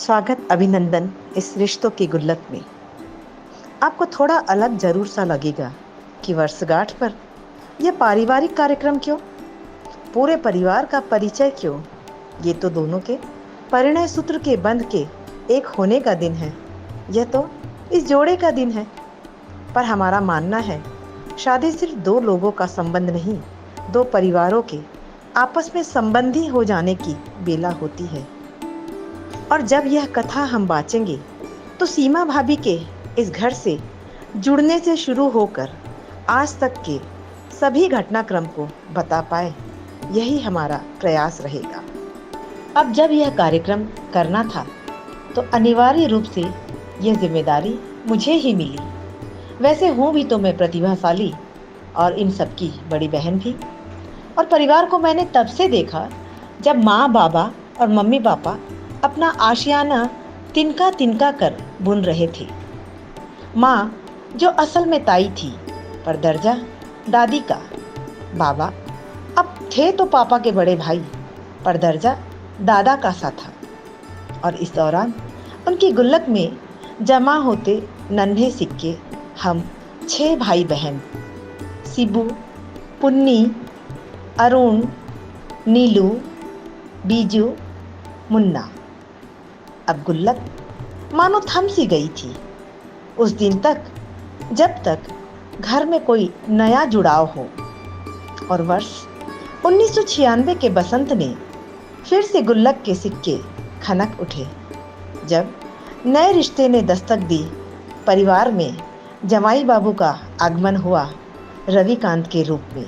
स्वागत अभिनंदन इस रिश्तों की गुल्लक में। आपको थोड़ा अलग जरूर सा लगेगा कि वर्षगांठ पर यह पारिवारिक कार्यक्रम क्यों, पूरे परिवार का परिचय क्यों। ये तो दोनों के परिणय सूत्र के बंध के एक होने का दिन है। यह तो इस जोड़े का दिन है। पर हमारा मानना है शादी सिर्फ दो लोगों का संबंध नहीं, दो परिवारों के आपस में संबंधी हो जाने की बेला होती है। और जब यह कथा हम बाँचेंगे तो सीमा भाभी के इस घर से जुड़ने से शुरू होकर आज तक के सभी घटनाक्रम को बता पाए, यही हमारा प्रयास रहेगा। अब जब यह कार्यक्रम करना था तो अनिवार्य रूप से यह जिम्मेदारी मुझे ही मिली। वैसे हूँ भी तो मैं प्रतिभाशाली और इन सब की बड़ी बहन भी। और परिवार को मैंने तब से देखा जब माँ बाबा और मम्मी पापा अपना आशियाना तिनका तिनका कर बुन रहे थे। माँ जो असल में ताई थी पर दर्जा दादी का, बाबा अब थे तो पापा के बड़े भाई पर दर्जा दादा का सा था। और इस दौरान उनकी गुल्लक में जमा होते नन्हे सिक्के हम 6 भाई बहन, शिबू, पुन्नी, अरुण, नीलू, बीजू, मुन्ना। अब गुल्लक मानो थम सी गई थी उस दिन तक जब तक घर में कोई नया जुड़ाव हो। और वर्ष 1996 के बसंत में फिर से गुल्लक के सिक्के खनक उठे जब नए रिश्ते ने दस्तक दी। परिवार में जमाई बाबू का आगमन हुआ रविकांत के रूप में।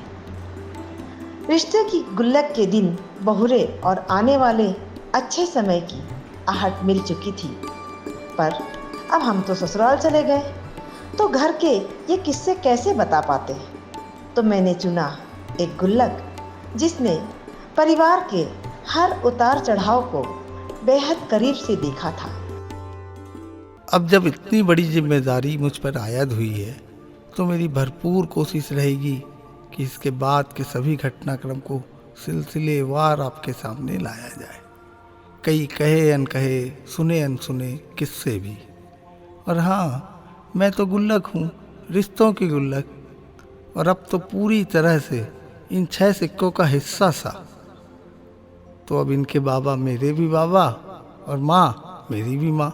रिश्ते की गुल्लक के दिन बहुरे और आने वाले अच्छे समय की आहट मिल चुकी थी। पर अब हम तो ससुराल चले गए तो घर के ये किस्से कैसे बता पाते। तो मैंने चुना एक गुल्लक जिसने परिवार के हर उतार चढ़ाव को बेहद करीब से देखा था। अब जब इतनी बड़ी जिम्मेदारी मुझ पर आयद हुई है तो मेरी भरपूर कोशिश रहेगी कि इसके बाद के सभी घटनाक्रम को सिलसिलेवार आपके सामने लाया जाए। कई कहे अनकहे, सुने अनसुने किस्से भी। और हाँ, मैं तो गुल्लक हूँ, रिश्तों की गुल्लक। और अब तो पूरी तरह से इन 6 सिक्कों का हिस्सा सा। तो अब इनके बाबा मेरे भी बाबा और माँ मेरी भी माँ।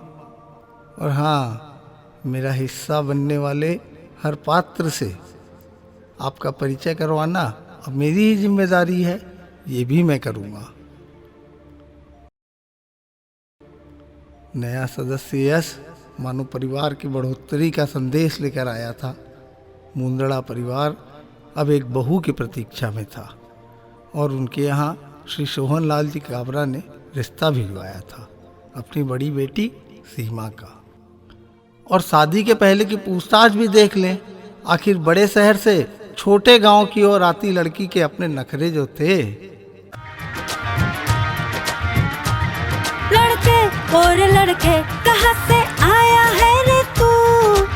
और हाँ, मेरा हिस्सा बनने वाले हर पात्र से आपका परिचय करवाना अब मेरी ही जिम्मेदारी है। ये भी मैं करूँगा। नया सदस्य यश मानो परिवार की बढ़ोतरी का संदेश लेकर आया था। मुंदड़ा परिवार अब एक बहू की प्रतीक्षा में था और उनके यहाँ श्री सोहन लाल जी काबरा ने रिश्ता भिजवाया था अपनी बड़ी बेटी सीमा का। और शादी के पहले की पूछताछ भी देख लें। आखिर बड़े शहर से छोटे गांव की ओर आती लड़की के अपने नखरे जो थे। लड़के और लड़के कहाँ से आया है रे तू,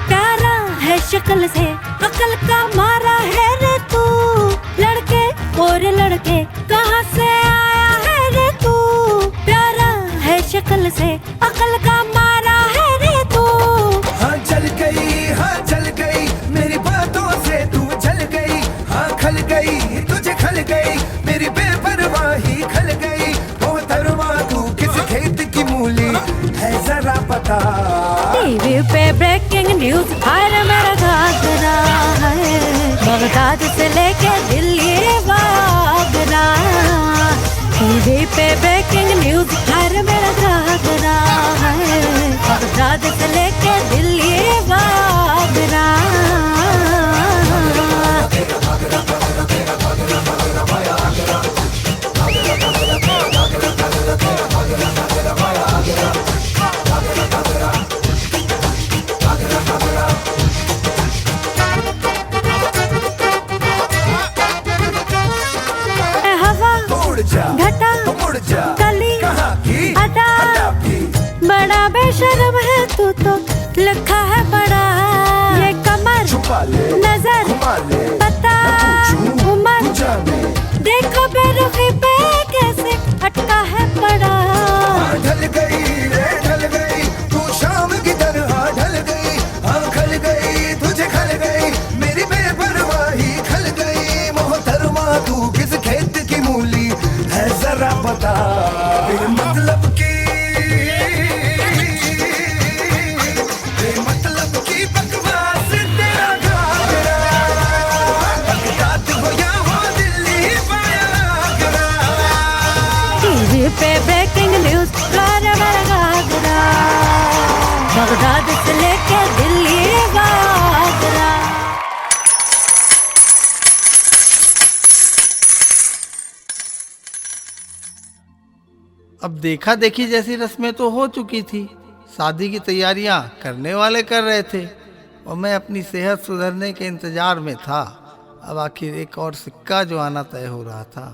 प्यारा है शक्ल से अकल का मारा है रे तू। लड़के और लड़के कहाँ से आया है रे तू, प्यारा है शक्ल से अकल का मारा है रे तू। हाँ चल गई मेरी बातों से तू जल गई। हाँ खल गई तुझे खल गई मेरी बेपरवाही खल गई। मोहतरमा तू किस खेत की मूली है जरा पता। टीवी पे ब्रेकिंग न्यूज हर मेरा घाघरा है, बगदाद से लेके दिल्ली वागरा। टीवी पे ब्रेकिंग न्यूज हर मेरा घाघरा है, बगदाद से लेके दिल्ली वागरा। घटा कली अदा बड़ा बेशर्म है तू तो, लिखा है बगदाद से लेके दिल्ली आगरा। अब देखा देखी जैसी रस्में तो हो चुकी थी, शादी की तैयारियां करने वाले कर रहे थे और मैं अपनी सेहत सुधरने के इंतजार में था। अब आखिर एक और सिक्का जो आना तय हो रहा था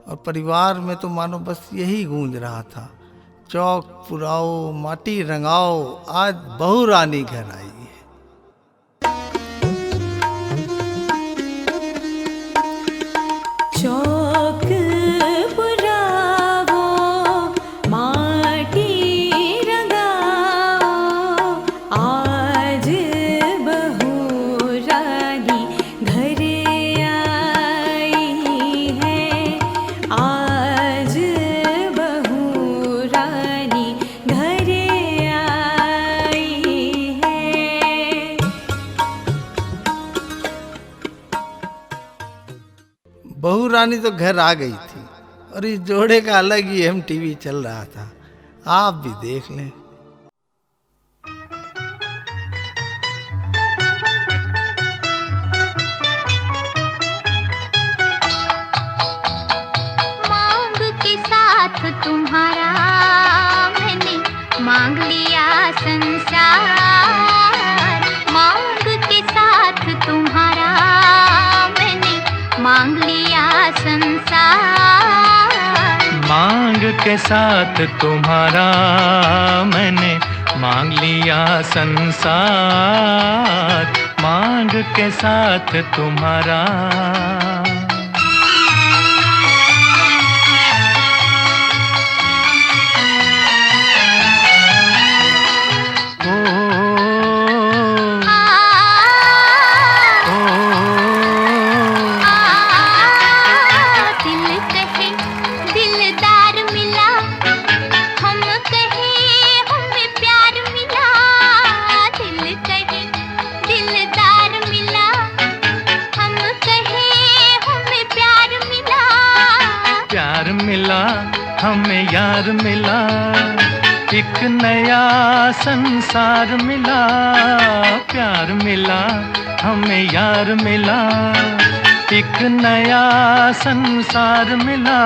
और परिवार में तो मानो बस यही गूंज रहा था, चौक पुराओ माटी रंगाओ, आज बहू रानी घर आई है। चौक पुराओ माटी रंगाओ, आज बहू रानी घर आई है, आज बहू रानी घर आई है। बहू रानी तो घर आ गई थी और इस जोड़े का अलग ही MTV चल रहा था, आप भी देख लें। मांग के साथ तुम्हारा मैंने मांग लिया संसार, मांग के साथ तुम्हारा मैंने मांग लिया संसार, मांग के साथ तुम्हारा मैंने मांग लिया संसार, मांग के साथ तुम्हारा। दिल कहे दिलदार मिला, हम कहे हमें प्यार मिला, दिल कहे दिलदार मिला, हम कहे हमें प्यार मिला, प्यार मिला हमें यार मिला, एक नया संसार मिला, प्यार मिला हमें यार मिला, एक नया संसार मिला।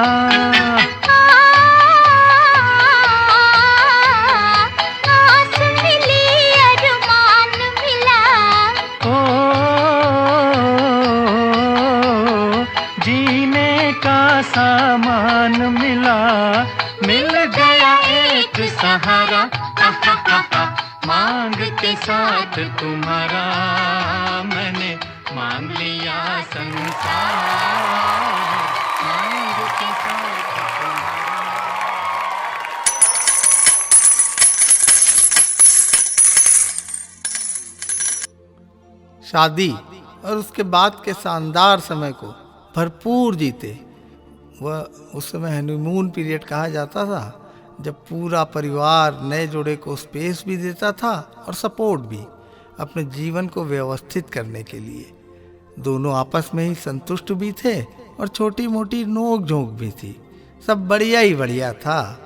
आस मिली अरमान मिला, ओ जीने का सामान मिला, मिल गया एक सहारा, मांग के साथ तुम्हारा मैंने मांग लिया संसार, मांग के साथ तुम्हारा। शादी और उसके बाद के शानदार समय को भरपूर जीते। वह उस समय हनीमून पीरियड कहा जाता था, जब पूरा परिवार नए जोड़े को स्पेस भी देता था और सपोर्ट भी, अपने जीवन को व्यवस्थित करने के लिए। दोनों आपस में ही संतुष्ट भी थे और छोटी मोटी नोक झोंक भी थी, सब बढ़िया ही बढ़िया था।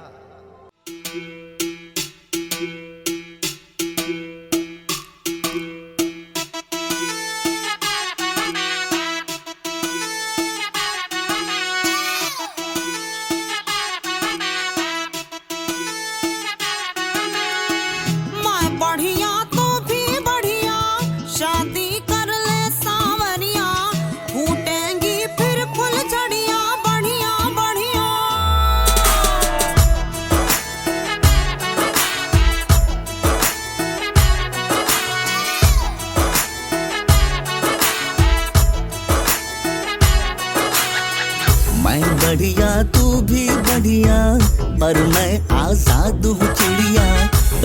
मैं बढ़िया तो भी बढ़िया, शादी कर ले सांवरिया, फूटेंगी फिर फुल झड़िया, बढ़िया बढ़िया। मैं बढ़िया तू भी बढ़िया, पर मैं आजाद हूँ चिड़िया,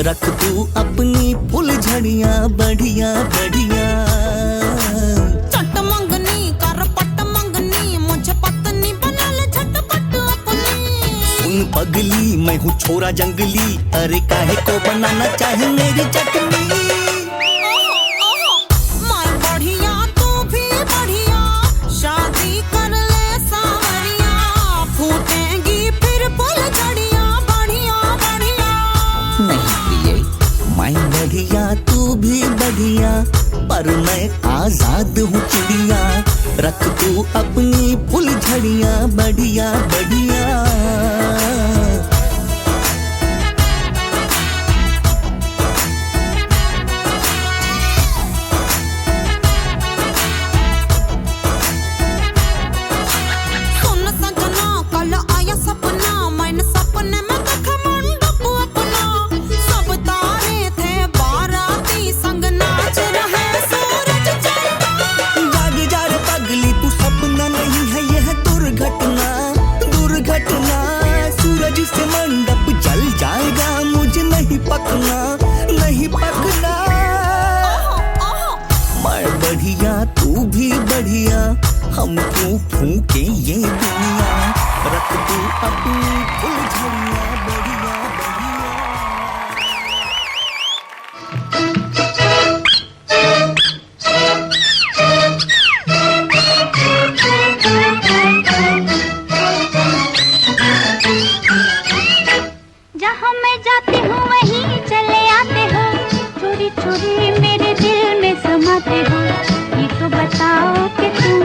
रख तू अपनी फुल झड़िया, बढ़िया बढ़िया। चट मंगनी कर पट मंगनी, मुझे पत्नी बना ले झटपट अपनी। सुन पगली मैं हूँ छोरा जंगली, अरे काहे को बनाना चाहे मेरी चटनी। मैं बढ़िया तू भी बढ़िया, शादी कर ले सांवरिया, फूटेंगी फिर फुल झड़िया, बढ़िया बढ़िया। नहीं प्रिय, मैं बढ़िया, पर मैं आजाद हूँ चिड़िया। रख तू अपनी फुलझड़ियाँ बढ़िया बढ़िया। सुन सजना कल आया सपना, मैंने सपने में देखा मंडप अपना। सब तारे थे बाराती, संग नाच रहे सूरज चंदा। जाग जा रे पगली, तू सपना नहीं है यह दुर्घटना दुर्घटना। सूरज से मंडप जल जाएगा, मुझे नहीं पकना नहीं पकना। मैं बढ़िया तू भी बढ़िया, हम क्यों फूके ये दुनिया। रख तू अपनी फुलझड़ियाँ बढ़िया बढ़िया। जहाँ मैं जाती हूँ वहीं चले आते हो, चोरी चोरी मेरे दिल में समाते हो। ये तो बताओ कि तुम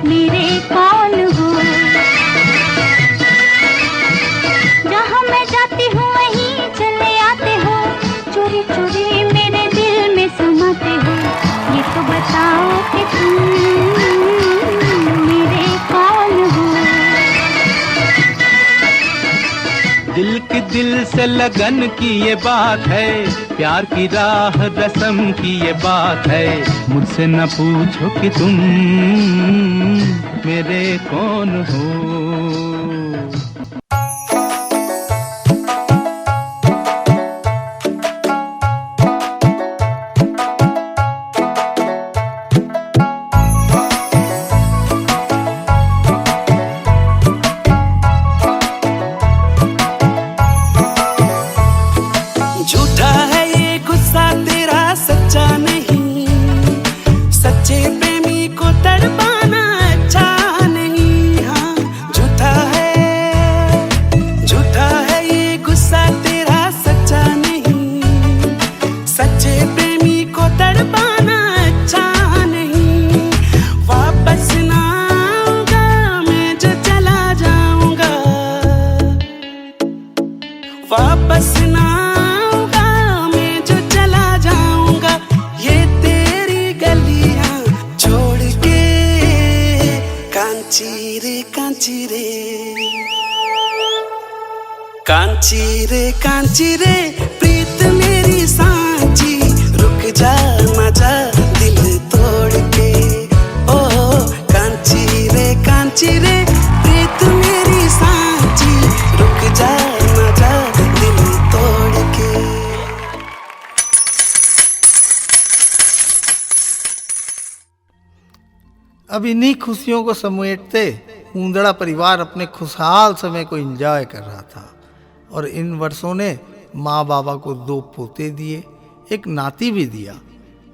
मेरे कौन हो। जहाँ मैं जाती हूँ वहीं चले आते हो, चोरी चोरी मेरे दिल में समाते हो। ये तो बताओ कि तुम मेरे कौन हो। दिल की दिल से लगन की ये बात है, प्यार की राह रस्म की ये बात है। मुझसे न पूछो कि तुम मेरे कौन हो। झूठा है ये गुस्सा तेरा सच्चा नहीं, सच्चे प्रेमी को तड़पाना अच्छा नहीं। हाँ झूठा है ये गुस्सा तेरा सच्चा नहीं, सच्चे प्रेमी को तड़पाना अच्छा नहीं। वापस ना आऊंगा मैं जो चला जाऊंगा, वापस ना कांची रे प्रीत मेरी सांची। रुक जा ना जा दिल तोड़ के, ओ कांची रे प्रीत मेरी सांची। रुक जा ना जा दिल तोड़ के। अब इन्हीं खुशियों को समेटते ऊंदड़ा परिवार अपने खुशहाल समय को एंजॉय कर रहा था। और इन वर्षों ने माँ बाबा को 2 पोते दिए, एक नाती भी दिया,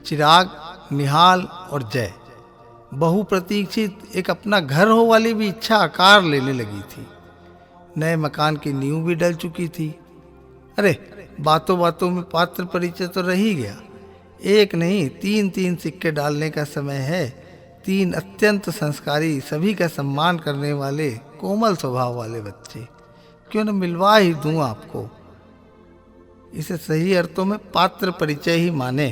चिराग, निहाल और जय। बहुप्रतीक्षित एक अपना घर हो वाली भी इच्छा आकार लेने लगी थी। नए मकान की नींव भी डल चुकी थी। अरे बातों बातों में पात्र परिचय तो रह ही गया। एक नहीं 3 सिक्के डालने का समय है। 3 अत्यंत संस्कारी, सभी का सम्मान करने वाले, कोमल स्वभाव वाले बच्चे। क्यों न मिलवा ही दूं आपको। इसे सही अर्थों में पात्र परिचय ही माने।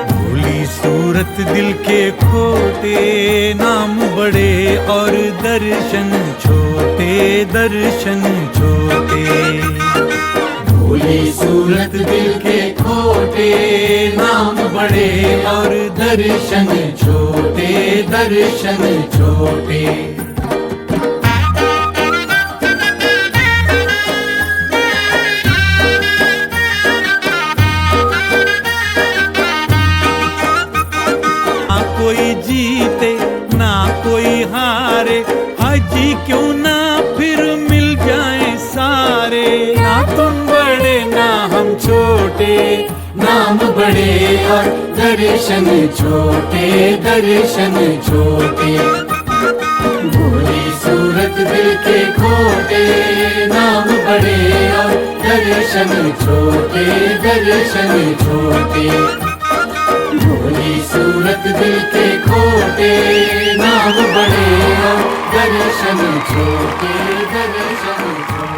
भोली सूरत दिल के खोटे, नाम बड़े और दर्शन छोटे दर्शन छोटे। भोली सूरत दिल के खोटे, नाम बड़े और दर्शन छोटे दर्शन छोटे। ना कोई जीते ना कोई हारे, हाजी क्यों ना फिर मिल जाए सारे। ना तुम बड़े ना हम छोटे, नाम बड़े और दर्शन छोटे, दर्शन छोटे। भोली सूरत दिल के खोटे, नाम बड़े और दर्शन छोटे, दर्शन छोटे। भोली सूरत दिल के खोटे, नाम बड़े और दर्शन छोटे, दर्शन छोटे।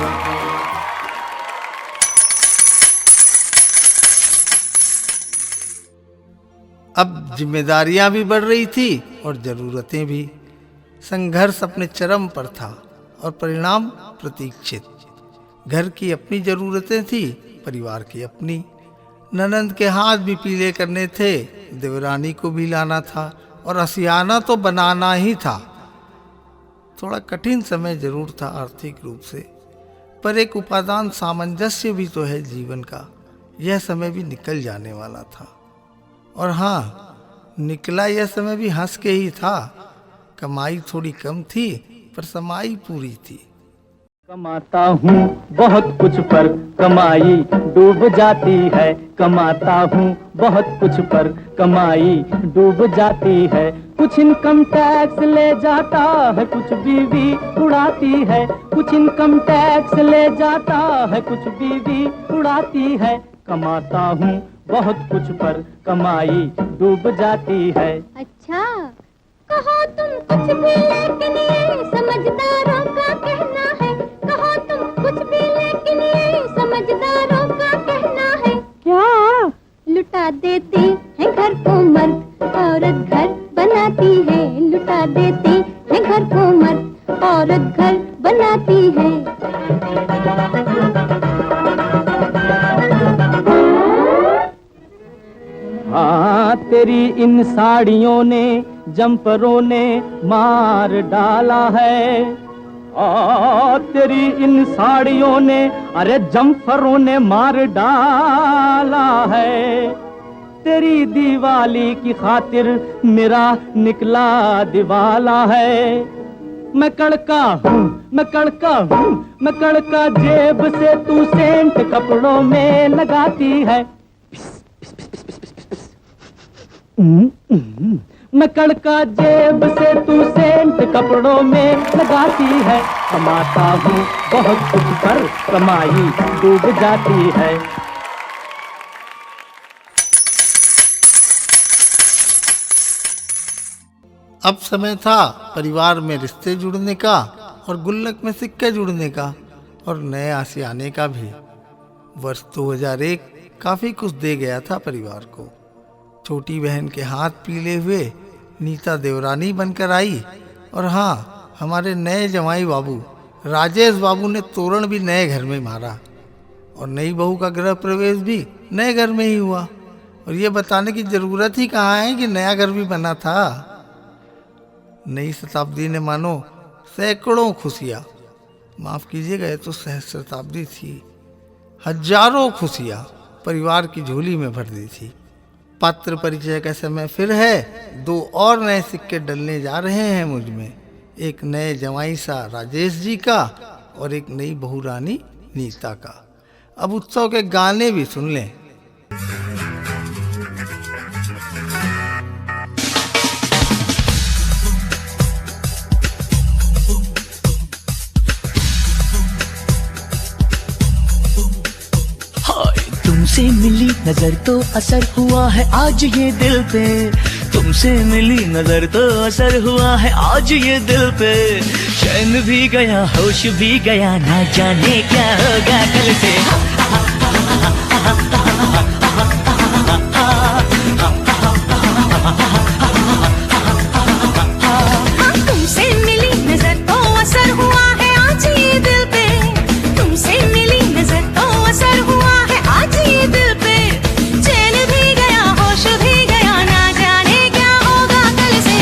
अब जिम्मेदारियां भी बढ़ रही थी और जरूरतें भी। संघर्ष अपने चरम पर था और परिणाम प्रतीक्षित। घर की अपनी जरूरतें थी, परिवार की अपनी। ननंद के हाथ भी पीले करने थे, देवरानी को भी लाना था और असियाना तो बनाना ही था। थोड़ा कठिन समय जरूर था आर्थिक रूप से, पर एक उपादान सामंजस्य भी तो है जीवन का। यह समय भी निकल जाने वाला था। और हाँ, निकला यह समय भी हंस के ही था। कमाई थोड़ी कम थी पर समाई पूरी थी। कमाता हूँ बहुत कुछ पर कमाई डूब जाती है, कमाता हूँ बहुत कुछ पर कमाई डूब जाती है। कुछ इनकम टैक्स ले जाता है, कुछ बीवी उड़ाती है। कुछ इनकम टैक्स ले जाता है, कुछ बीवी उड़ाती है। कमाता हूँ बहुत कुछ पर कमाई डूब जाती है। अच्छा कहो तुम कुछ भी, लेकिन ये समझदारों का कहना है। कहो तुम कुछ भी, लेकिन ये समझदारों का कहना है। क्या लुटा देते हैं घर को मर्द, औरत घर बनाती है। लुटा देते हैं घर को मर्द, औरत घर बनाती है। हाँ तेरी इन साड़ियों ने, जंपरों ने मार डाला है। तेरी इन साड़ियों ने, अरे जंफरों ने मार डाला है। तेरी दिवाली की खातिर मेरा निकला दिवाला है। मैं कड़का हूँ, मैं कड़का हूँ, मैं कड़का जेब से तू सेंट कपड़ों में लगाती है। मैं कड़का जेब से तू सेंट कपड़ों में लगाती है। कमाता हूँ बहुत कुछ पर कमाई डूब जाती है। अब समय था परिवार में रिश्ते जुड़ने का और गुल्लक में सिक्के जुड़ने का और नए आशियाने का भी। वर्ष 2001 काफी कुछ दे गया था परिवार को। छोटी बहन के हाथ पीले हुए नीता देवरानी बनकर आई। और हाँ, हमारे नए जमाई बाबू राजेश बाबू ने तोरण भी नए घर में मारा और नई बहू का गृह प्रवेश भी नए घर में ही हुआ। और ये बताने की जरूरत ही कहाँ है कि नया घर भी बना था। नई शताब्दी ने मानो सैकड़ों खुशियाँ, माफ कीजिएगा ये तो सहस्राब्दी थी, हजारों खुशियाँ परिवार की झोली में भर दी थी। पात्र परिचय का समय फिर है। 2 और नए सिक्के डलने जा रहे हैं मुझ में। एक नए जमाई सा राजेश जी का और एक नई बहू रानी नीता का। अब उत्सव के गाने भी सुन लें। तुमसे मिली नजर तो असर हुआ है आज ये दिल पे। तुमसे मिली नजर तो असर हुआ है आज ये दिल पे। चैन भी गया होश भी गया, ना जाने क्या होगा कल से। तुमसे मिली नजर तो असर हुआ है आज ये दिल पे। तुमसे मिली नजर तो असर हुआ है आज ये दिल पे। चैन भी गया होश भी गया, ना जाने क्या होगा कल से।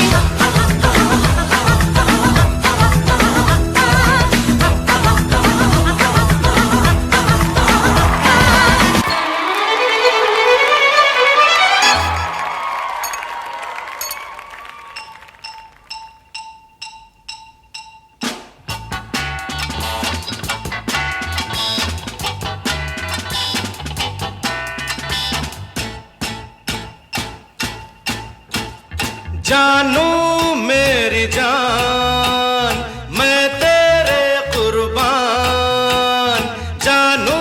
मेरी जान, मैं तेरे कुर्बान। जानू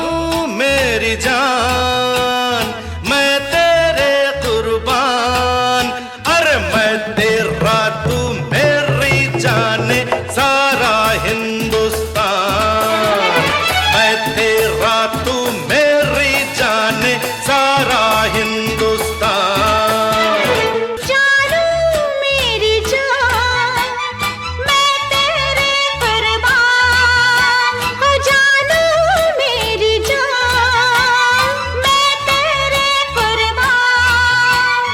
मेरी जान, मैं तेरे कुर्बान। अरे मैं तेरा तू मेरी जाने सारा हिंदुस्तान। मैं तेरा तू मेरी जाने सारा हिंदुस्तान। जानू मेरी जान, मैं तेरे कुर्बान। हो जानू मेरी जान, मैं तेरे कुर्बान।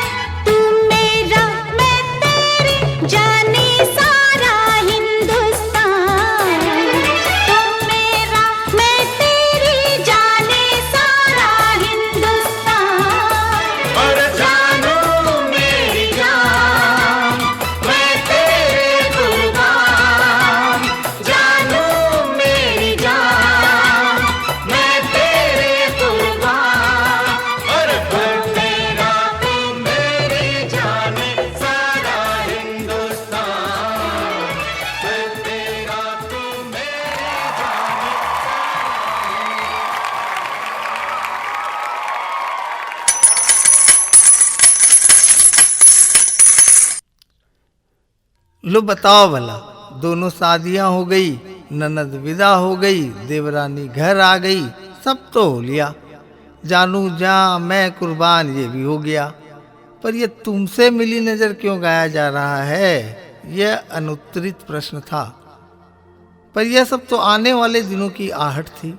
तू मेरा मैं तेरी जाने सारा हिंदुस्तान। तू मेरा मैं तेरी जाने सारा हिंदुस्तान। और जानू मेरी जान, मैं तेरे कुर्बान। जानू मेरी जान, मैं तेरे कुर्बान। और मैं तेरा तू मेरी जाने सारा हिंदुस्तान। मैं तेरा तू मेरी जाने। लो बताओ भला, दोनों शादियां हो गई, ननद विदा हो गई, देवरानी घर आ गई, सब तो हो लिया। जानू जा मैं कुर्बान ये भी हो गया। पर ये तुमसे मिली नजर क्यों गाया जा रहा है, यह अनुत्तरित प्रश्न था। पर यह सब तो आने वाले दिनों की आहट थी।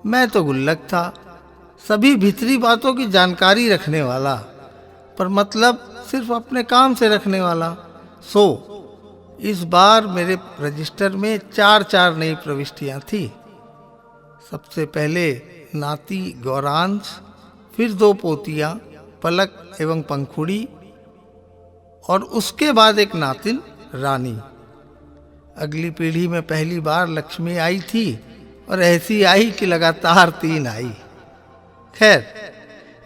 मैं तो गुल्लक था, सभी भीतरी बातों की जानकारी रखने वाला, पर मतलब सिर्फ अपने काम से रखने वाला। सो इस बार मेरे रजिस्टर में 4 नई प्रविष्टियां थी। सबसे पहले नाती गौरांश, फिर 2 पोतियां पलक एवं पंखुड़ी, और उसके बाद एक नातिन रानी। अगली पीढ़ी में पहली बार लक्ष्मी आई थी, और ऐसी आई कि लगातार 3 आई। खैर,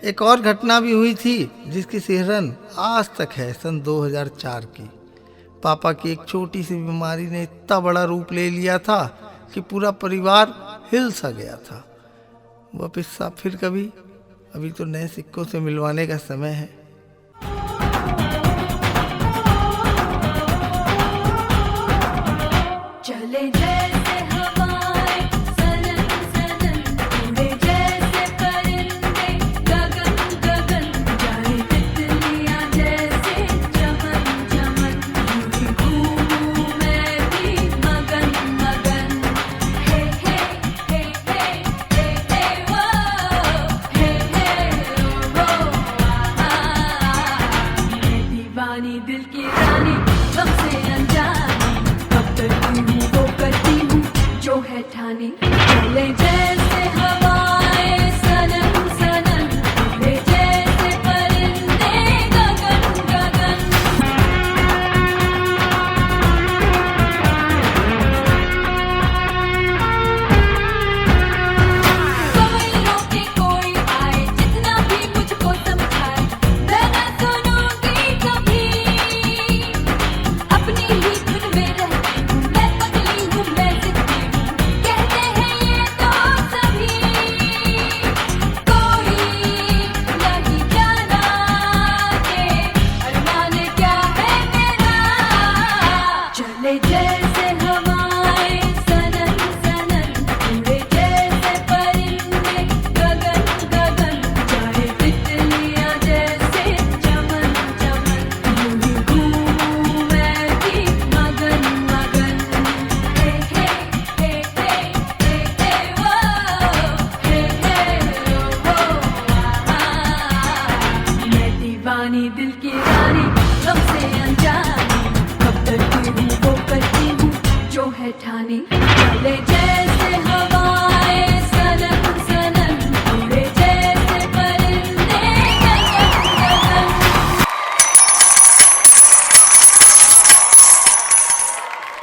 एक और घटना भी हुई थी जिसकी सिहरन आज तक है, सन 2004 की। पापा की एक छोटी सी बीमारी ने इतना बड़ा रूप ले लिया था कि पूरा परिवार हिल सा गया था। वह किस्सा फिर कभी, अभी तो नए सिक्कों से मिलवाने का समय है। चले जैसे हवाएं सनन सनन, उड़े जैसे परिंदे गगन गगन, जाए तितलियां जैसे चमन चमन, यूं ही घूमूं मैं भी मगन मगन। हे हे हे हे हे हे वो, हे हे ओ मैं दीवानी दिल की रानी, गम से अनजानी, कब करती हूँ वो करती हूँ जो है ठानी। चले जैसे हवाएं सनन सनन, उड़े जैसे परिंदे गगन गगन। कोई रोके कोई आए, जितना भी मुझको समझाए, मैं न सुनूंगी कभी। अपनी ही धुन में रहती हूँ, मैं पगली हूँ, मैं जिद्दी हूँ, कहते हैं ये तो सभी। कोई नहीं जाना कि अरमान क्या है मेरा। चले जैसे हवाएं सनन सनन, उड़े जैसे परिंदे गगन गगन, जाए तितलियां जैसे चमन चमन, यूं ही घूमूं मैं भी मगन मगन। हे हे हे हे हे हे वो, हे हे ओ मैं दीवानी दिल की रानी, गम से अनजानी, कब करती हूँ वो करती हूँ जो है ठानी। चले जैसे हवाएं सनन सनन, उड़े जैसे परिंदे गगन गगन।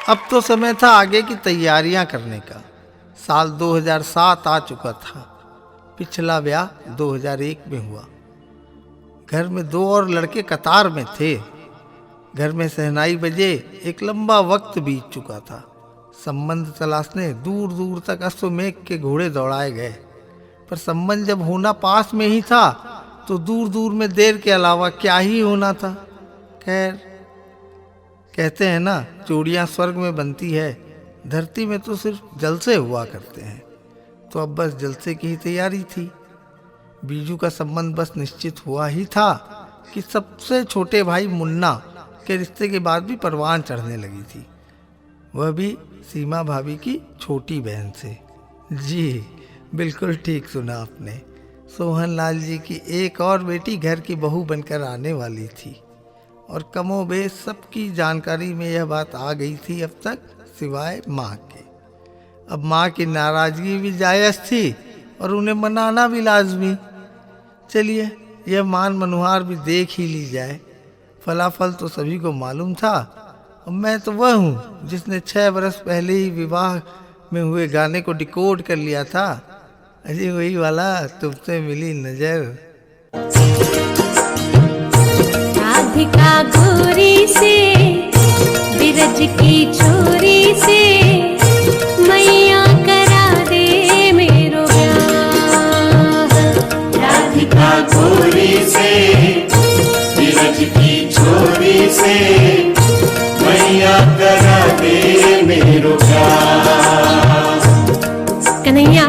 अब तो समय था आगे की तैयारियां करने का। साल 2007 आ चुका था। पिछला ब्याह 2001 में हुआ। घर में 2 और लड़के कतार में थे। घर में शहनाई बजे एक लंबा वक्त बीत चुका था। संबंध तलाशने दूर दूर तक अश्वमेघ के घोड़े दौड़ाए गए, पर संबंध जब होना पास में ही था तो दूर दूर में देर के अलावा क्या ही होना था। खैर, कहते हैं ना, चूड़ियाँ स्वर्ग में बनती है, धरती में तो सिर्फ जलसे हुआ करते हैं। तो अब बस जलसे की ही तैयारी थी। बीजू का संबंध बस निश्चित हुआ ही था कि सबसे छोटे भाई मुन्ना के रिश्ते के बाद भी परवान चढ़ने लगी थी, वह भी सीमा भाभी की छोटी बहन से। जी बिल्कुल ठीक सुना आपने। सोहन लाल जी की एक और बेटी घर की बहू बनकर आने वाली थी, और कमोबेश सबकी जानकारी में यह बात आ गई थी अब तक, सिवाय माँ के। अब माँ की नाराजगी भी जायज़ थी और उन्हें मनाना भी लाजमी। चलिए, यह मान मनुहार भी देख ही ली जाए। फलाफल तो सभी को मालूम था, और मैं तो वह हूँ जिसने 6 बरस पहले ही विवाह में हुए गाने को डिकोड कर लिया था। अजी वही वाला, तुमसे मिली नजर। राधिका गोरी से बिरज की छोरी से मैया करा दे मेरो ब्याह। राधिका गोरी से बिरज की छोरी से मैया करा दे मेरो प्यार। कन्हैया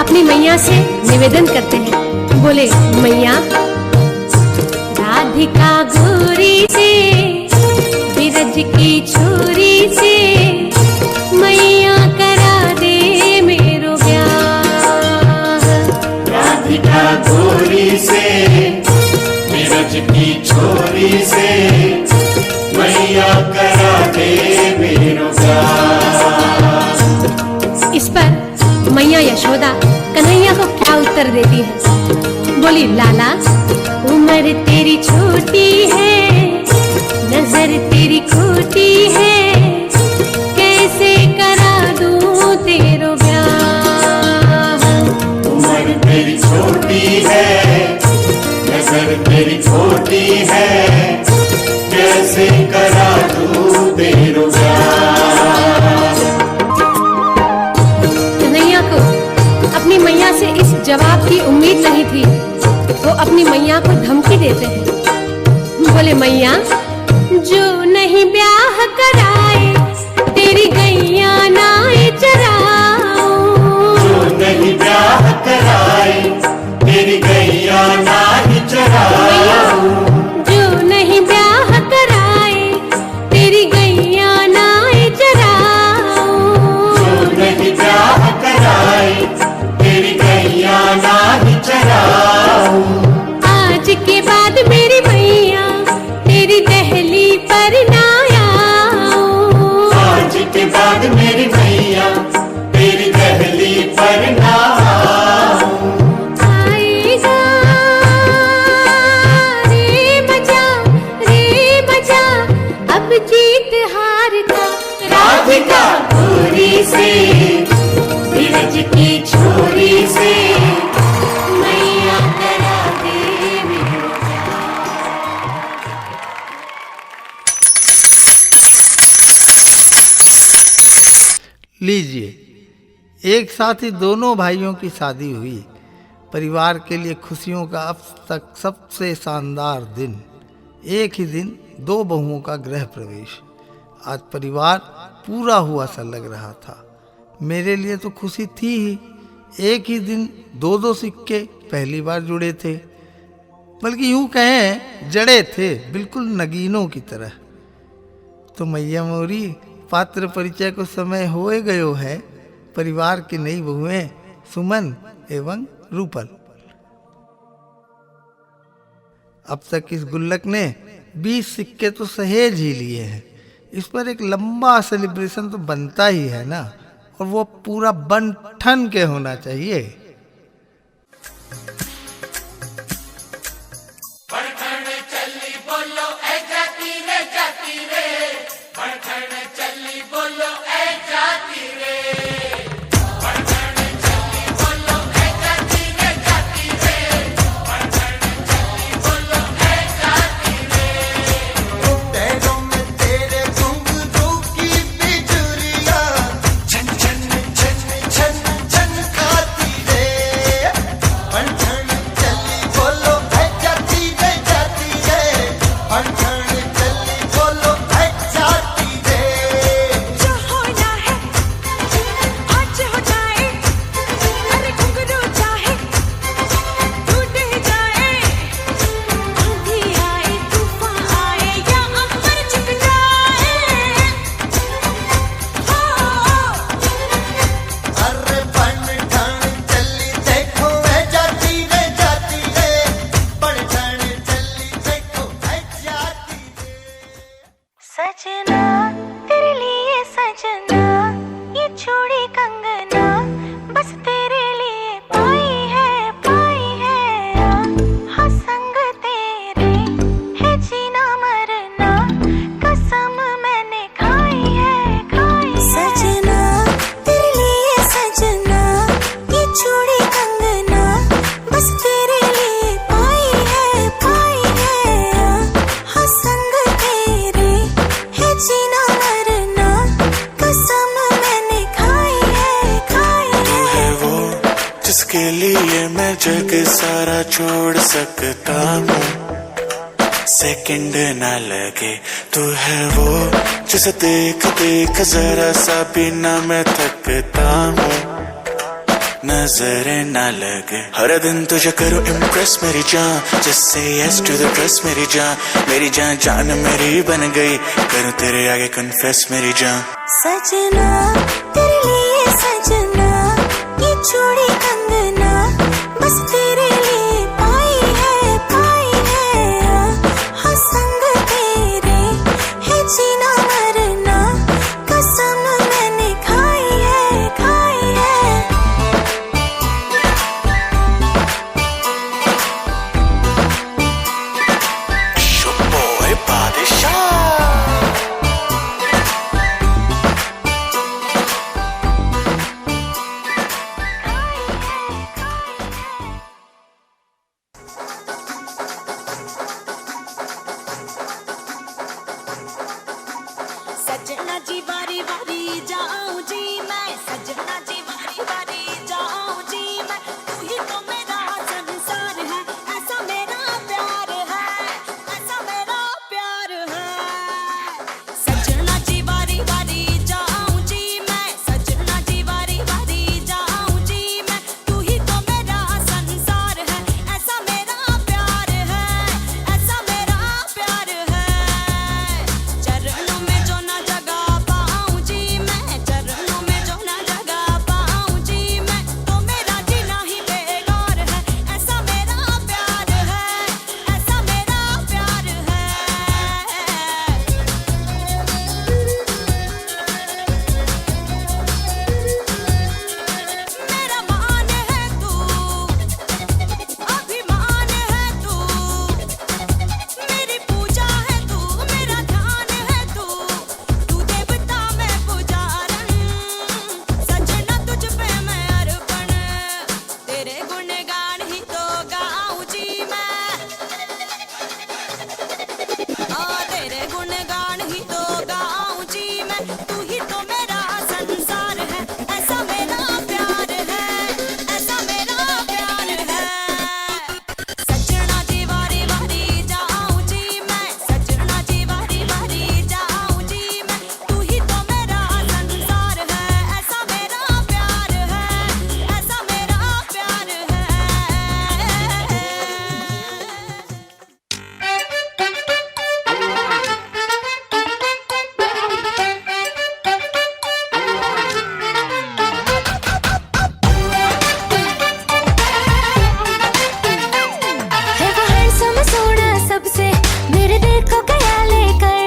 अपनी मैया से निवेदन करते हैं, बोले मैया। राधिका गोरी से बिरज की छोरी से मैया करा दे मेरो ब्याह। राधिका गोरी से बिरज की छोरी से मैया करा दे मेरो प्यार। इस पर मैया यशोदा कन्हैया को क्या उत्तर देती है? बोली, लाला उम्र तेरी छोटी है, नजर तेरी खोटी है, कैसे करा दूं तेरो ब्याह। उम्र तेरी छोटी है, नजर तेरी खोटी है, कैसे करा दूं तेरो प्यार। कन्हैया को अपनी मैया से इस जवाब की उम्मीद नहीं थी। वो अपनी मैया को धमकी देते हैं, बोले मैया, जो नहीं ब्याह कराए तेरी गैया नाए चराओ। जो नहीं ब्याह कराए तेरी गैया नाई चराओ। जो नहीं ब्याह कराए तेरी गैया नाए चराओ। जो नहीं ब्याह कराए तेरी गैया नाई चराओ। आज के बाद मेरी मैया तेरी दहली पर ना आओ। आज के बाद मेरी मैया तेरी दहली पर ना आओ। आएगा रे मजा अब जीत हार का। राधिका गोरी से बिरज की छोरी से मैया करा दे मेरो लीजिए, एक साथ ही दोनों भाइयों की शादी हुई। परिवार के लिए खुशियों का अब तक सबसे शानदार दिन। एक ही दिन 2 बहुओं का गृह प्रवेश। आज परिवार पूरा हुआ सा लग रहा था। मेरे लिए तो खुशी थी ही। एक ही दिन 2-2 सिक्के पहली बार जुड़े थे, बल्कि यूं कहें जड़े थे, बिल्कुल नगीनों की तरह। तो मैया मोरी, पात्र परिचय को समय होए गयो है। परिवार की नई बहुएं सुमन एवं रूपल। अब तक इस गुल्लक ने 20 सिक्के तो सहेज ही लिए हैं। इस पर एक लंबा सेलिब्रेशन तो बनता ही है ना, और वो पूरा बन ठन के होना चाहिए। तेरो जिसके लिए मैं जग सारा छोड़ सकता हूँ, सेकंड ना लगे तू है वो जिसे देख देख जरा सा भी ना मैं थकता हूँ, नजरें ना लगे हर दिन तुझे करूँ इम्प्रेस मेरी जान, जिससे यस टू द ड्रेस मेरी जान जान मेरी बन गई, करूँ तेरे आगे कन्फेस मेरी जान। सजना तेरे लिए सजना ये चूड़ी कंगना बस तेरे लिए पाई है हाँ संग तेरे है जीना मरना कसम मैंने खाई है बॉय बादशाह। सजना जी वारी वारी जाऊं जी मैं, सजना जी वारी वारी जाऊं जी मैं, तू ही तो मेरा संसार है, ऐसा मेरा प्यार है, ऐसा मेरा प्यार है। सजना जी वारी वारी जाऊं जी मैं, सजना जी वारी वारी जाऊं जी मैं, तू ही तो मेरा संसार है, ऐसा मेरा प्यार है, ऐसा मेरा प्यार है। चरणों में जो ना जगा पाऊं जी मैं, चरणों में जो ना जगा पाऊं जी मैं, तो मेरा जीना ही बेकार है, ऐसा मेरा प्यार है, ऐसा मेरा प्यार है। मेरा मान है तू, अभिमान है तू, मेरी पूजा है तू, मेरा ध्यान है तू, तू देवता मैं पुजारन, सजना तुझ पे मैं अर्पण, तेरे गुणगान ही तो गाऊं जी मैं, तेरे गुणगान ही तो गाऊं जी मैं, तू ही तो मेरा संसार है, ऐसा मेरा प्यार है, ऐसा मेरा प्यार है। सजना जी वारी वारी जाऊं जी मैं, सजना जी वारी वारी जाऊं जी मैं, तू ही तो मेरा संसार है, ऐसा मेरा प्यार है, ऐसा मेरा प्यार है। है वो हैंडसम सोना सबसे मेरे दिल को गया लेकर,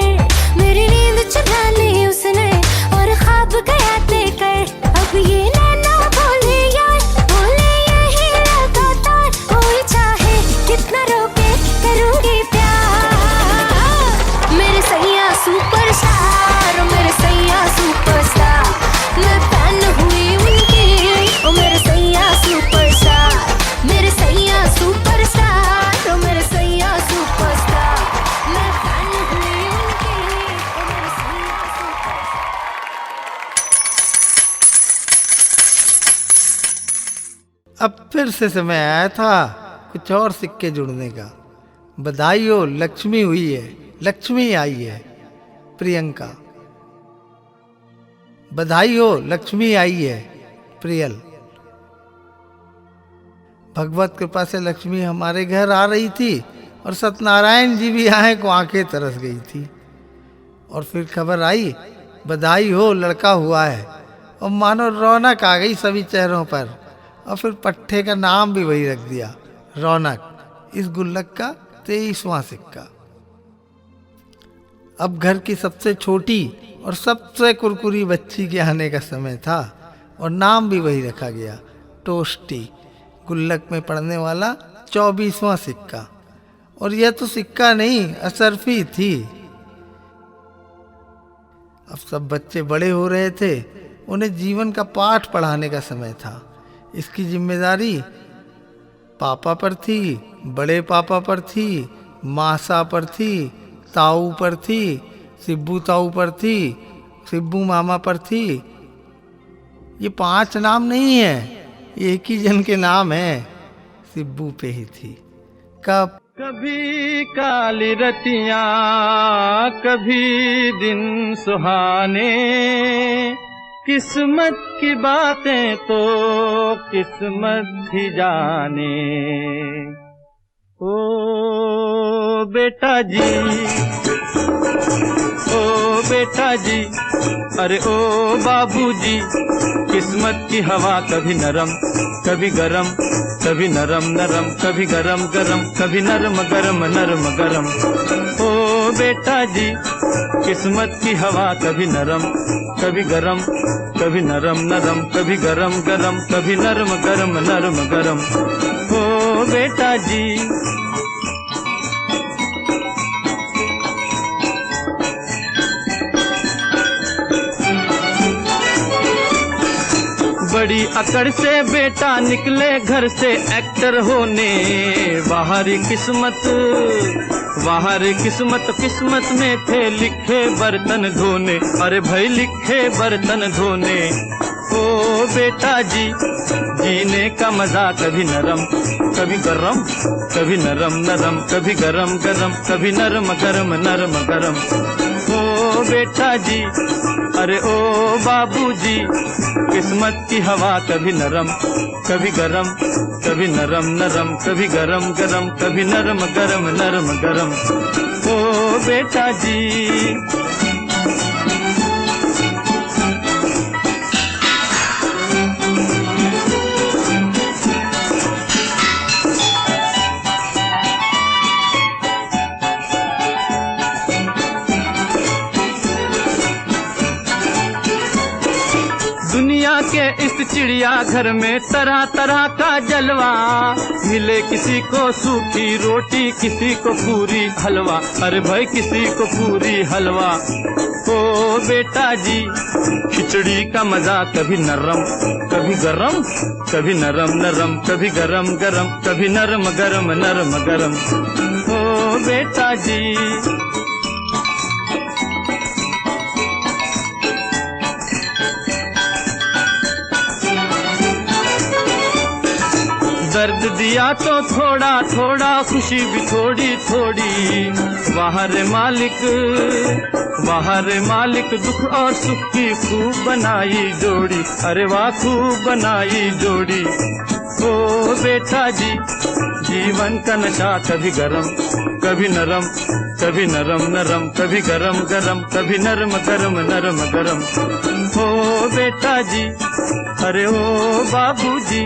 मेरी नींद चुरा ली उसने और ख्वाब गया लेकर, अब ये नैना बोले यार बोले यही लगातार, कोई चाहे कितना रोके करूंगी प्यार, मेरे सैया सुपरस्टार, मेरे सैया सुपरस्टार, मैं फैन हुई उनकी, ओ मेरे सैया सुपरस्टार, मेरे सैया सुपरस्टार, ओ मेरे सैया सुपरस्टार, मैं फैन हुई उनकी, ओ मेरे सैया सुपरस्टार। अब फिर से समय आया था कुछ और सिक्के जुड़ने का। बधाई हो, लक्ष्मी हुई है, लक्ष्मी आई है। प्रियंका। बधाई हो, लक्ष्मी आई है। प्रियल। भगवत कृपा से लक्ष्मी हमारे घर आ रही थी और सत्यनारायण जी भी आए को आंखें तरस गई थी। और फिर खबर आई, बधाई हो, लड़का हुआ है। और मानो रौनक आ गई सभी चेहरों पर। और फिर पट्टे का नाम भी वही रख दिया, रौनक। इस गुल्लक का 23वां सिक्का। अब घर की सबसे छोटी और सबसे कुरकुरी बच्ची के आने का समय था और नाम भी वही रखा गया, टोस्टी। गुल्लक में पड़ने वाला 24वां सिक्का। और यह तो सिक्का नहीं, असरफी थी। अब सब बच्चे बड़े हो रहे थे, उन्हें जीवन का पाठ पढ़ाने का समय था। इसकी जिम्मेदारी पापा पर थी, बड़े पापा पर थी, मासा पर थी, ताऊ पर थी, सिब्बू ताऊ पर थी, सिब्बू मामा पर थी। ये 5 नाम नहीं है, एक ही जन के नाम है, सिब्बू पे ही थी। कब कभी काली रतियां, कभी दिन सुहाने, किस्मत की बातें तो किस्मत ही जाने। ओ बेटा जी, ओ बेटा जी, अरे ओ बाबूजी, किस्मत की हवा कभी नरम कभी गरम, कभी नरम नरम कभी गरम गरम, कभी नरम गरम नरम गरम। ओ बेटा जी, किस्मत की हवा कभी नरम कभी गरम, कभी नरम नरम कभी गरम गरम, कभी नरम गरम नरम गरम। ओ बेटा जी, बड़ी अकड़ से बेटा निकले घर से एक्टर होने। बाहरी किस्मत किस्मत में थे लिखे बर्तन धोने। अरे भाई लिखे बर्तन धोने। ओ बेटा जी, जीने का मजा कभी नरम कभी गरम, कभी नरम नरम कभी गरम गरम, कभी नरम गरम नरम गरम। ओ बेटा जी, अरे ओ बाबूजी, किस्मत की हवा कभी नरम कभी गरम, कभी नरम नरम कभी गरम गरम, कभी नरम गरम नरम गरम। ओ बेटा जी, दुनिया के इस चिड़िया घर में तरह तरह का जलवा। मिले किसी को सूखी रोटी, किसी को पूरी हलवा। अरे भाई किसी को पूरी हलवा। ओ बेटा जी, खिचड़ी का मजा कभी नरम कभी गरम, कभी नरम नरम कभी गरम गरम, कभी नरम गरम नरम गरम। ओ बेटा जी, दर्द दिया तो थोड़ा थोड़ा, खुशी भी थोड़ी थोड़ी। वाह रे मालिक, दुख और सुख की खूब बनाई जोड़ी। अरे वाह खूब बनाई जोड़ी। ओ बेटा जी, जीवन का नशा कभी गरम कभी नरम, कभी नरम नरम कभी गरम गरम, कभी नरम गरम नरम गरम। ओ बेटा जी, अरे ओ बाबूजी,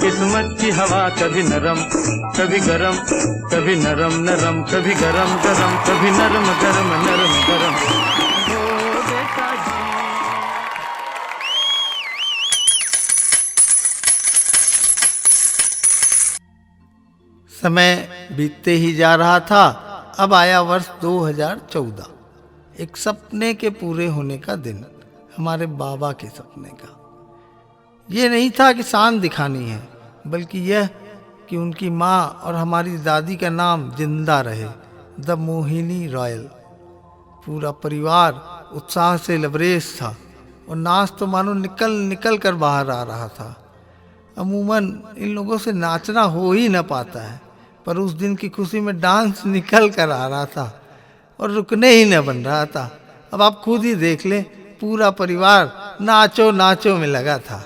किस्मत की हवा कभी नरम कभी गरम, कभी नरम नरम कभी गरम गरम, कभी नरम गरम नरम गरम। ओ बेटा जी, समय बीतते ही जा रहा था। अब आया वर्ष 2014, एक सपने के पूरे होने का दिन, हमारे बाबा के सपने का। ये नहीं था कि शान दिखानी है, बल्कि यह कि उनकी माँ और हमारी दादी का नाम जिंदा रहे, द मोहिनी रॉयल। पूरा परिवार उत्साह से लबरेज था और नाच तो मानो निकल निकल कर बाहर आ रहा था। अमूमन इन लोगों से नाचना हो ही न पाता है, पर उस दिन की खुशी में डांस निकल कर आ रहा था और रुकने ही न बन रहा था। अब आप खुद ही देख लें, पूरा परिवार नाचो नाचो में लगा था।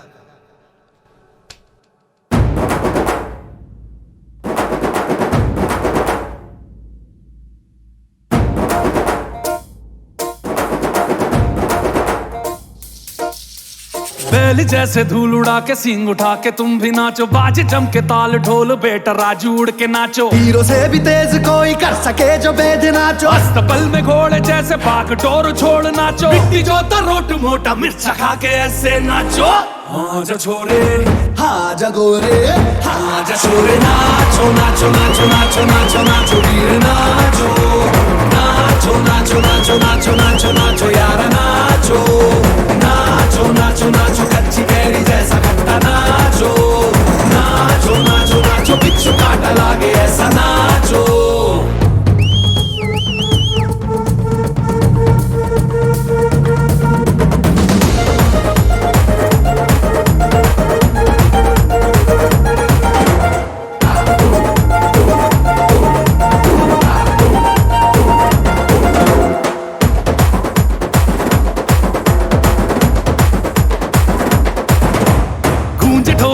बैल जैसे धूल उड़ा के सींग उठा के तुम भी नाचो, बाज जम के ताल ढोल बेटा राजू उड़ के नाचो। हीरो से भी तेज कोई कर सके जो बेद नाचो। अस्तबल में घोड़े जैसे पाक डोर छोड़ नाचो। मिट्टी जो रोट मोटा मिर्च खा के ऐसे नाचो। हाँ जा छोरे, हाँ जा गोरे, हाँ जा छोरे, नाचो नाचो नाचो नाचो नाचो नाचो वीर नाचो, नाचो नाचो नाचो नाचो नाचो नाचो यार नाचो, नाचो नाचो नाचो कच्ची कैरी जैसा खट्टा नाचो, नाचो नाचो नाचो बिच्छू काटा लागे ऐसा नाचो।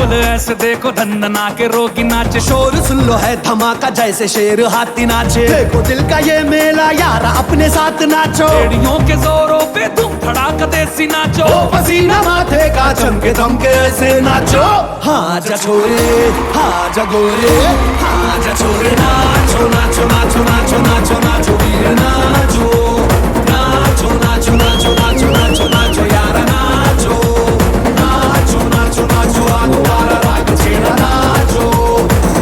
माहौल ऐसे देखो धंधना के रोगी नाचे। शोर सुन लो है धमाका जैसे शेर हाथी नाचे। देखो दिल का ये मेला यार अपने साथ नाचो। एड़ियों के जोरों पे धूम धड़ाका देसी नाचो। पसीना माथे का चमके दमके ऐसे नाचो। हाँ जा छोरे हाँ जा गोरे हाँ जा छोरे नाचो नाचो नाचो नाचो नाचो नाचो वीर नाचो नाचो नाचो नाचो नाचो नाचो नाचो यार नाचो नाचो नाचो नाचो आगो वाला राग छेड़ा नाचो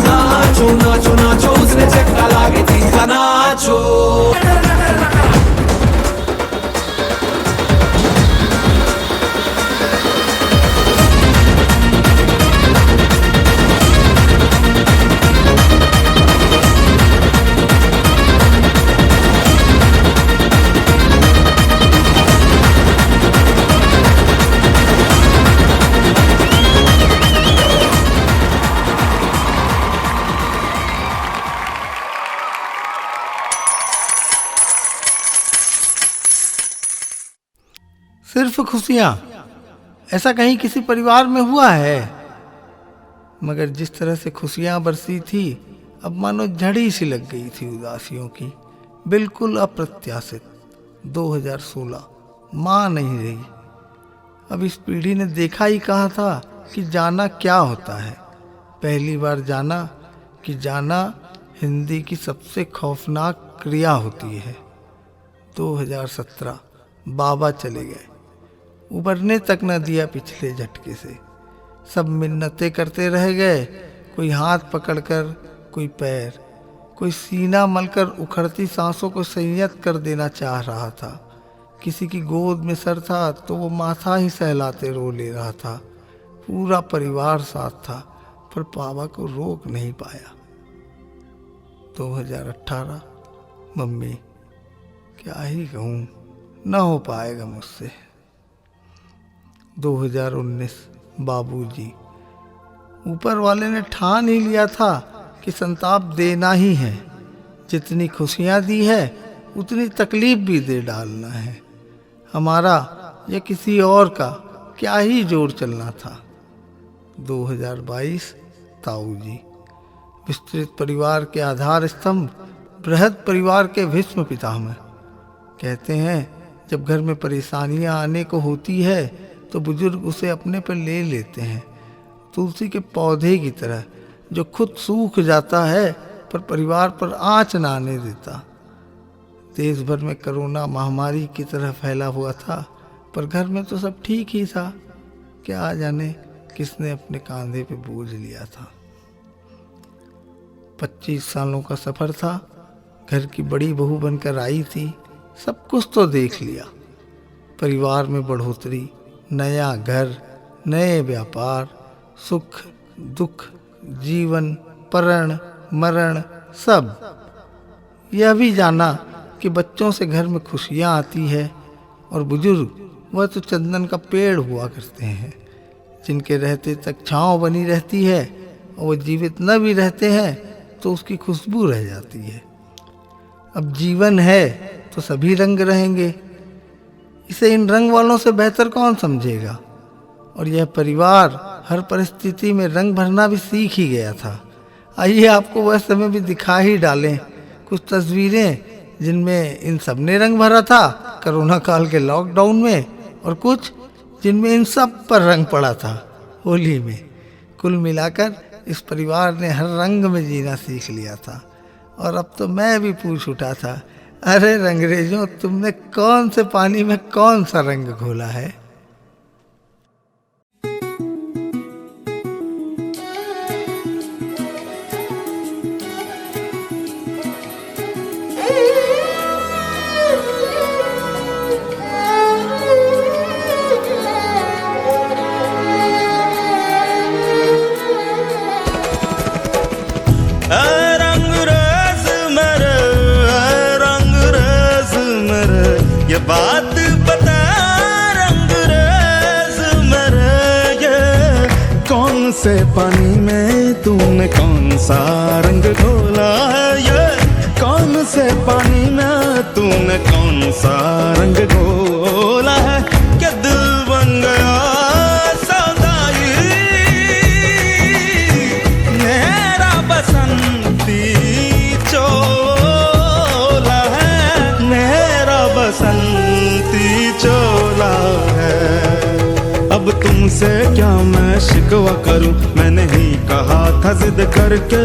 नाचो नाचो नाचो उसने चक्का लागे थी का नाचो। सिर्फ खुशियाँ, ऐसा कहीं किसी परिवार में हुआ है? मगर जिस तरह से खुशियाँ बरसी थी अब मानो झड़ी सी लग गई थी उदासियों की, बिल्कुल अप्रत्याशित। 2016 माँ नहीं रही। अब इस पीढ़ी ने देखा ही कहा था कि जाना क्या होता है। पहली बार जाना कि जाना हिंदी की सबसे खौफनाक क्रिया होती है। 2017 बाबा चले गए, उबरने तक न दिया पिछले झटके से। सब मिन्नतें करते रह गए, कोई हाथ पकड़कर, कोई पैर, कोई सीना मलकर उखड़ती सांसों को संयत कर देना चाह रहा था। किसी की गोद में सर था तो वो माथा ही सहलाते रो ले रहा था। पूरा परिवार साथ था पर बाबा को रोक नहीं पाया। 2018 मम्मी क्या ही कहूँ, न हो पाएगा मुझसे। 2019 बाबूजी। ऊपर वाले ने ठान ही लिया था कि संताप देना ही है। जितनी खुशियाँ दी है उतनी तकलीफ भी दे डालना है। हमारा या किसी और का क्या ही जोर चलना था। 2022 ताऊ जी। विस्तृत परिवार के आधार स्तंभ, बृहद परिवार के भीष्म पितामह। कहते हैं जब घर में परेशानियां आने को होती है तो बुजुर्ग उसे अपने पर ले लेते हैं, तुलसी के पौधे की तरह जो खुद सूख जाता है पर परिवार पर आँच न आने देता। देश भर में कोरोना महामारी की तरह फैला हुआ था पर घर में तो सब ठीक ही था। क्या जाने किसने अपने कंधे पे बोझ लिया था। 25 सालों का सफ़र था। घर की बड़ी बहू बनकर आई थी। सब कुछ तो देख लिया। परिवार में बढ़ोतरी, नया घर, नए व्यापार, सुख दुख, जीवन, परण मरण, सब। यह भी जाना कि बच्चों से घर में खुशियाँ आती है और बुजुर्ग वह तो चंदन का पेड़ हुआ करते हैं जिनके रहते तक छाँव बनी रहती है और वो जीवित न भी रहते हैं तो उसकी खुशबू रह जाती है। अब जीवन है तो सभी रंग रहेंगे, इसे इन रंग वालों से बेहतर कौन समझेगा। और यह परिवार हर परिस्थिति में रंग भरना भी सीख ही गया था। आइए आपको वह समय भी दिखा ही डालें, कुछ तस्वीरें जिनमें इन सब ने रंग भरा था कोरोना काल के लॉकडाउन में, और कुछ जिनमें इन सब पर रंग पड़ा था होली में। कुल मिलाकर इस परिवार ने हर रंग में जीना सीख लिया था। और अब तो मैं भी पूछ उठा था, अरे रंगरेजों, तुमने कौन से पानी में कौन सा रंग घोला है। बात बता रंगरेज मेरे, ये कौन से पानी में तूने कौन सा रंग घोला है। ये कौन से पानी में तूने कौन सा रंग घोला है। क्या दिल बन गया सौदाई अब तुमसे क्या मैं शिकवा करूं, मैंने ही कहा था जिद करके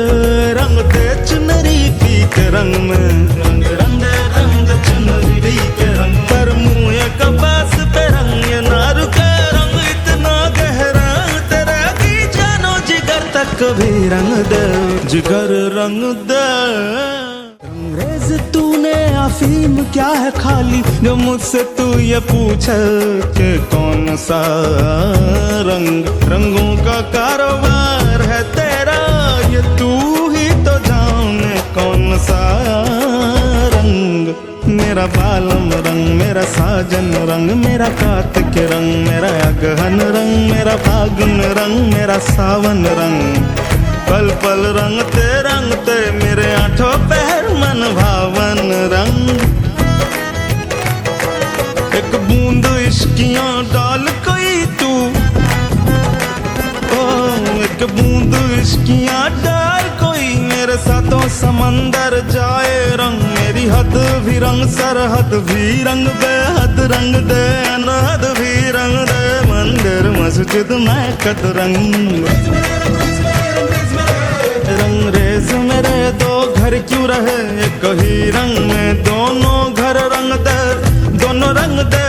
रंग दे चुनरी की के रंग में, रंग रंग रंग चुनरी के रंग पर मुँह कपास पे रंग ये ना रुके, रंग इतना गहरा तेरा की जानो जिगर तक भी रंग दे, जिगर रंग दे। अंग्रेज तूने अफीम क्या है खाली, जो मुझसे तू ये पूछे कि कौन सा रंग, रंगों का कारोबार है तेरा, ये तू ही तो जाने कौन सा रंग। मेरा बालम रंग, मेरा साजन रंग, मेरा कार्तिक रंग, मेरा अगहन रंग, मेरा फागुन रंग, मेरा सावन रंग, पल पल रंगते मेरे आठों पहर मन भावन रंग। एक बूंद इश्कियां डाल कोई तू, ओ एक बूंद इश्कियां डाल कोई, मेरे साथों समंदर जाए रंग, मेरी हद भी रंग सरहद भी रंग, बेहद रंग दे अनहद भी रंग दे, मंदिर मस्जिद महकत रंग। रंगरेज मेरे दो घर क्यों रहे, एक ही रंग में दोनों घर रंग दे, दोनों रंग दे,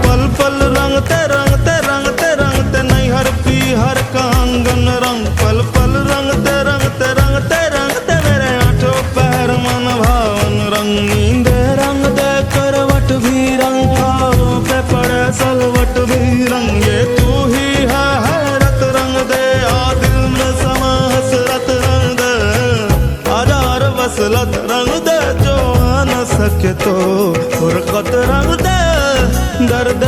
पल पल रंगते रंगते रंगते रंगते नैहर पीहर का आंगन रंग, पल पल रंगते रंगते रंगते रंगते मेरे आठों पैर मन भावन रंग। नींदे रंग दे करवट भी रंग, खाओ पे पड़े सलवट भी रंग, ये तू ही है हैरत रंग दे, दिल में समा हसरत रंग दे, हजार वसलत रंग दे, जो आ न सके तो फुरकत रंग दे। दर्द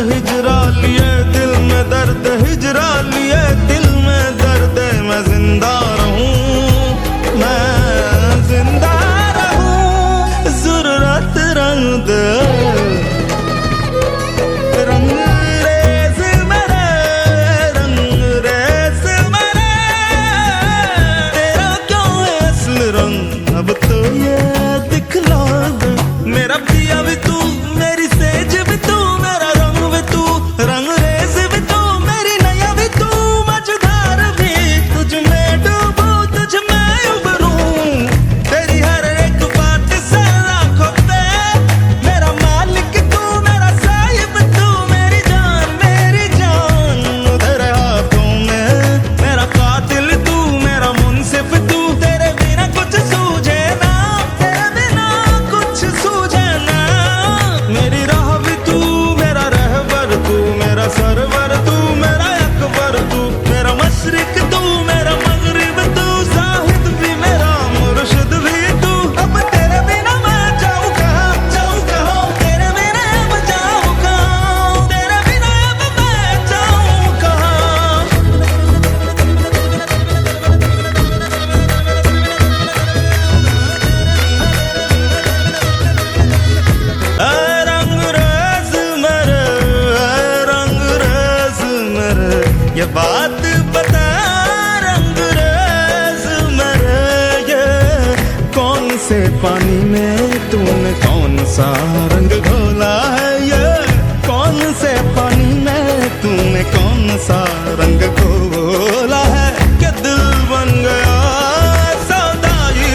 हिजरा लिए दिल में दर्द हिजरा लिए दिल में दर्द, मैं जिंदा रहूं, मैं जिंदा रहूं, ज़रूरत रंग दे। अब तो ये दिखला दे, मेरा पिया भी तू, मेरी सेज भी तू, मेरा रंग भी तू, रंग रेज भी तू, मेरी नैया भी तू, मझधार भी, तुझ में डूबूं तुझ में उबरूं, तेरी हर एक बात से लाखों पे, मेरा मालिक तू, मेरा साहिब तू, मेरी जान तेरे हाथों में, मेरा कातिल तू, मेरा मुंसिफ तू, तेरे बिना कुछ सूझे ना, तेरे बिना कुछ सूझे ना, मेरी राह भी तू, मेरा रहबर तू, मेरा सरवर तू, मेरा अकबर तू, मेरा मशरिक तू, मेरा मगरिब तू, साहिद भी मेरा मुर्शिद भी तू, अब तेरे बिना मैं जाऊँ कहाँ, तेरे बिना अब जाऊँ कहाँ, तेरे बिना अब मैं जाऊँ कहाँ। रंगरेज मेरे ये बात बता, रंगरेज मेरे ये कौन से पानी में तूने कौन सा रंग घोला है, ये कौन से पानी में तूने कौन सा रंग घोला है, कि दिल बन गया सौदाई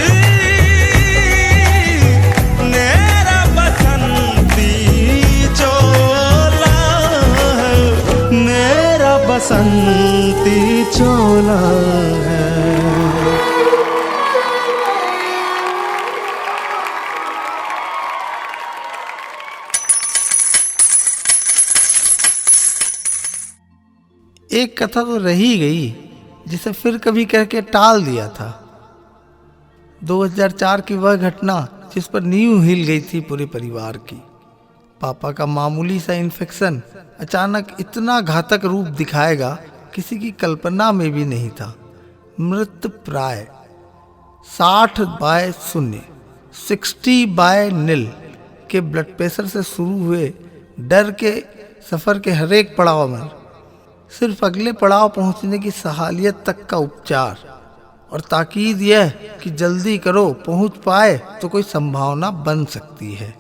मेरा बसंती चोला है, मेरा बसंती चोला है। एक कथा तो रही गई जिसे फिर कभी कह के टाल दिया था। 2004 की वह घटना जिस पर नींव हिल गई थी पूरे परिवार की। पापा का मामूली सा इन्फेक्शन अचानक इतना घातक रूप दिखाएगा किसी की कल्पना में भी नहीं था। मृत प्राय 60/0 60/0 के ब्लड प्रेशर से शुरू हुए डर के सफ़र के हर एक पड़ाव में सिर्फ अगले पड़ाव पहुंचने की सहालियत तक का उपचार और ताकीद यह कि जल्दी करो, पहुंच पाए तो कोई संभावना बन सकती है।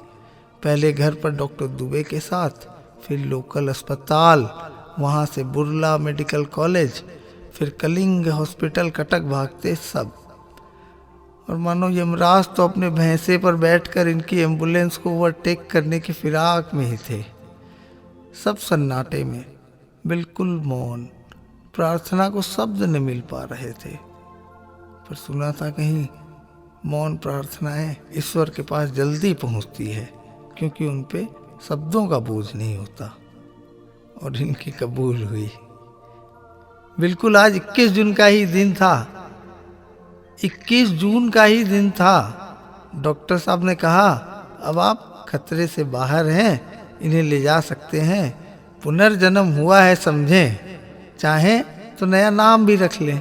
पहले घर पर डॉक्टर दुबे के साथ, फिर लोकल अस्पताल, वहाँ से बुर्ला मेडिकल कॉलेज, फिर कलिंग हॉस्पिटल कटक भागते सब। और मानो यमराज तो अपने भैंसे पर बैठकर इनकी एम्बुलेंस को ओवरटेक करने की फिराक में ही थे। सब सन्नाटे में, बिल्कुल मौन, प्रार्थना को शब्द न मिल पा रहे थे। पर सुना था कहीं मौन प्रार्थनाएं ईश्वर के पास जल्दी पहुंचती है, क्योंकि उन पे शब्दों का बोझ नहीं होता। और इनकी कबूल हुई। बिल्कुल आज 21 जून का ही दिन था। 21 जून का ही दिन था। डॉक्टर साहब ने कहा अब आप खतरे से बाहर हैं, इन्हें ले जा सकते हैं। पुनर्जन्म हुआ है समझें, चाहें तो नया नाम भी रख लें।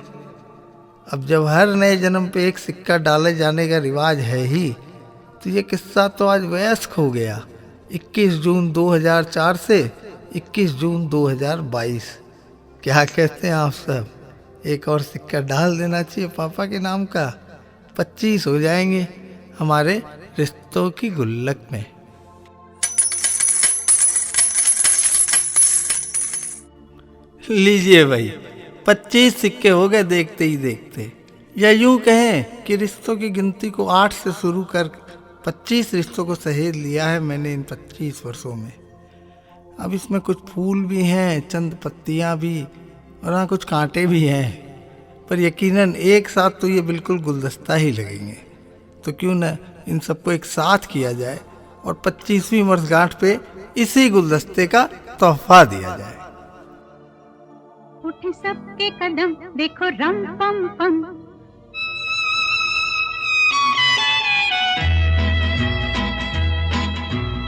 अब जब हर नए जन्म पे एक सिक्का डाले जाने का रिवाज है ही, तो ये किस्सा तो आज वयस्क हो गया। 21 जून 2004 से 21 जून 2022। क्या कहते हैं आप सब? एक और सिक्का डाल देना चाहिए पापा के नाम का। 25 हो जाएंगे हमारे रिश्तों की गुल्लक में। लीजिए भाई, 25 सिक्के हो गए देखते ही देखते। या यूं कहें कि रिश्तों की गिनती को 8 से शुरू कर 25 रिश्तों को सहेज लिया है मैंने इन 25 वर्षों में। अब इसमें कुछ फूल भी हैं, चंद पत्तियां भी, और हाँ कुछ कांटे भी हैं। पर यकीनन एक साथ तो ये बिल्कुल गुलदस्ता ही लगेंगे। तो क्यों न इन सबको एक साथ किया जाए और 25वीं वर्षगांठ पे इसी गुलदस्ते का तोहफा दिया जाए। उठ सबके कदम देखो रम पम पम,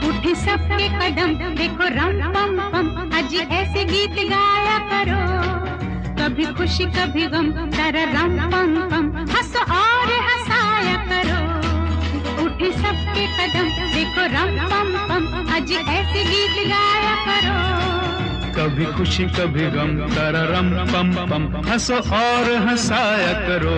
उठ सबके कदम देखो रम पम पम। आज ऐसे गीत गाया करो, कभी खुशी कभी गम, तारा रम पम पम। हंसो और हंसाया करो, उठ सबके कदम देखो रम पम पम। आज ऐसे गीत गाया करो, कभी खुशी कभी गम, तारा रम पम पम। हंसो और हंसाया करो।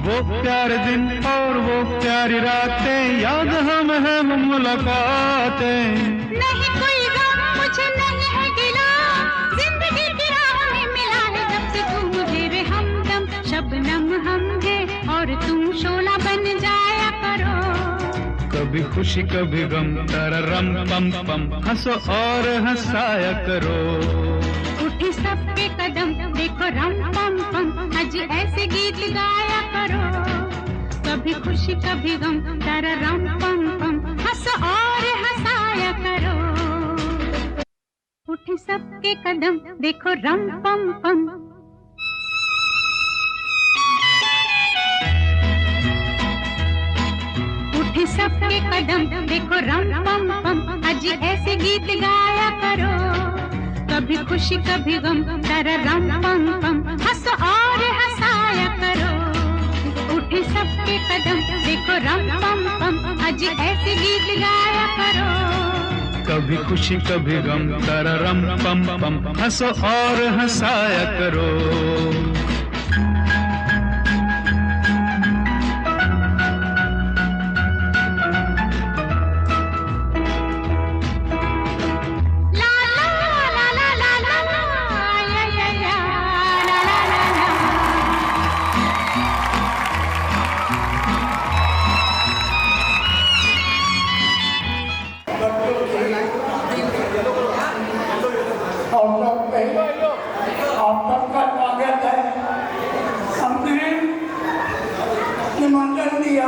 वो प्यारे दिन और वो प्यारी रातें, याद हम है वो मुलाकातें। नहीं कोई गम मुझे नहीं है गिला, जिंदगी की राह में मिला है जब से तू मुझे रे हमदम। शबनम हम है और तुम शोला बन जाया करो, कभी खुशी कभी गम, तारा रम पम पम। हंसो और हंसाया करो। उठी सबके कदम देखो रम पम पम। आज ऐसे गीत गाया करो, कभी खुशी कभी गम, तारा रम पम पम। हंसो और हंसाया करो, उठी सबके कदम देखो रम पम पम। उठी सबके कदम देखो रम पम पम। आज ऐसे गीत गाया करो, कभी खुशी कभी गम, तारा रम पम पम। हंसो और हंसाया करो, उठी सबके कदम देखो रम पम पम। आज ऐसे गीत गाया करो, कभी खुशी कभी गम, तारा रम पम पम। हंसो और हंसाया करो। निमंत्रण दिया